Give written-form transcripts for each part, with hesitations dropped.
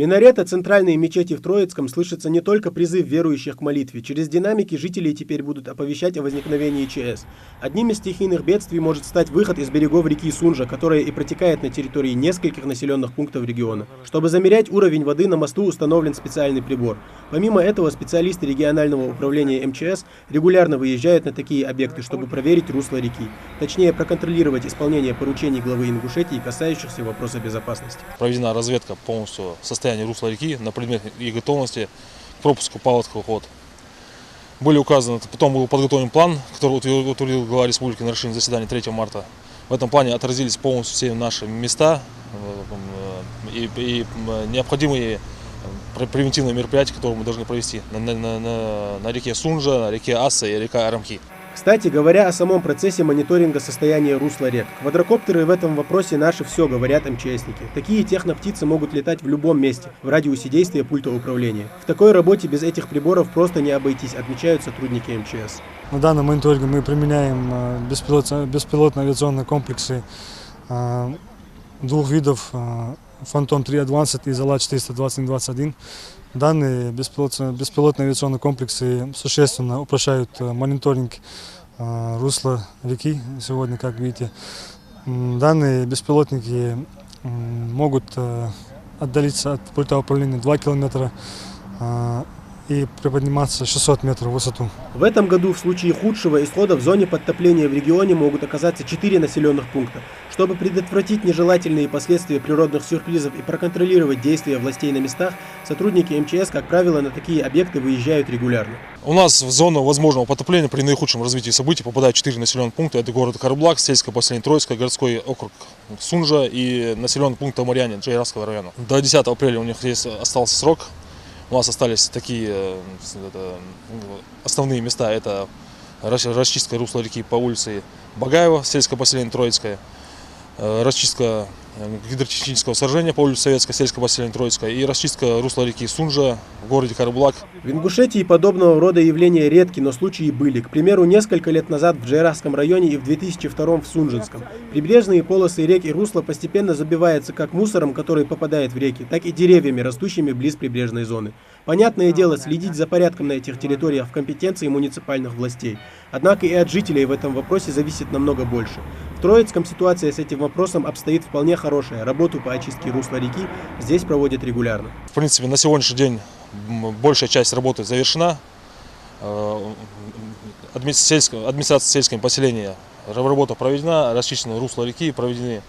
минарета центральной мечети в Троицком слышится не только призыв верующих к молитве. Через динамики жители теперь будут оповещать о возникновении ЧС. Одним из стихийных бедствий может стать выход из берегов реки Сунжа, которая и протекает на территории нескольких населенных пунктов региона. Чтобы замерять уровень воды, на мосту установлен специальный прибор. Помимо этого, специалисты регионального управления МЧС регулярно выезжают на такие объекты, чтобы проверить русло реки. Точнее, проконтролировать исполнение поручений главы Ингушетии, касающихся вопроса безопасности. Проведена разведка полностью состояния русла реки на предмет и готовности к пропуску паводковых вод. Были указаны, потом был подготовлен план, который утвердил глава республики на расширенном заседании 3 марта. В этом плане отразились полностью все наши места и необходимые превентивные мероприятия, которые мы должны провести на реке Сунжа, на реке Аса и река Арамхи. Кстати, говоря о самом процессе мониторинга состояния русла рек, квадрокоптеры в этом вопросе наши все, говорят МЧСники. Такие техноптицы могут летать в любом месте, в радиусе действия пульта управления. В такой работе без этих приборов просто не обойтись, отмечают сотрудники МЧС. На данном мониторинге мы применяем беспилотные авиационные комплексы двух видов Phantom-3 Advanced и Zala-420-21. Данные беспилотные авиационные комплексы существенно упрощают мониторинг русла реки. Сегодня, как видите, данные беспилотники могут отдалиться от пульта управления 2 километра и приподниматься 600 метров в высоту. В этом году в случае худшего исхода в зоне подтопления в регионе могут оказаться 4 населенных пункта. Чтобы предотвратить нежелательные последствия природных сюрпризов и проконтролировать действия властей на местах, сотрудники МЧС, как правило, на такие объекты выезжают регулярно. У нас в зону возможного потопления при наихудшем развитии событий попадают 4 населенных пункта. Это город Карабулак, сельское поселение Троицкое, городской округ Сунжа и населенный пункт Амурьяне Джейравского района. До 10 апреля у них остался срок. У нас остались такие основные места. Это расчистка русла реки по улице Багаева, сельское поселение Троицкое, расчистка гидротехнического сооружения по улице Советская, сельское поселение Троицкое и расчистка русла реки Сунжа в городе Карабулак. В Ингушетии подобного рода явления редки, но случаи были. К примеру, несколько лет назад в Джейравском районе и в 2002 в Сунжинском. Прибрежные полосы рек и русла постепенно забиваются как мусором, который попадает в реки, так и деревьями, растущими близ прибрежной зоны. Понятное дело, следить за порядком на этих территориях в компетенции муниципальных властей. Однако и от жителей в этом вопросе зависит намного больше. В Троицком ситуация с этим вопросом обстоит вполне хорошая. Работу по очистке русла реки здесь проводят регулярно. В принципе, на сегодняшний день большая часть работы завершена. Администрация сельского поселения работа проведена, расчищено русло реки, проведены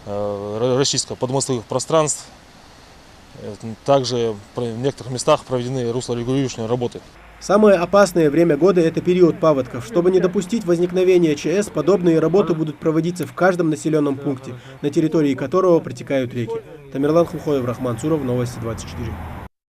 расчистка подмостовых пространств. Также в некоторых местах проведены руслорегулирующие работы. Самое опасное время года – это период паводков. Чтобы не допустить возникновения ЧС, подобные работы будут проводиться в каждом населенном пункте, на территории которого протекают реки. Тамерлан Хухоев, Рахман Цуров, Новости 24.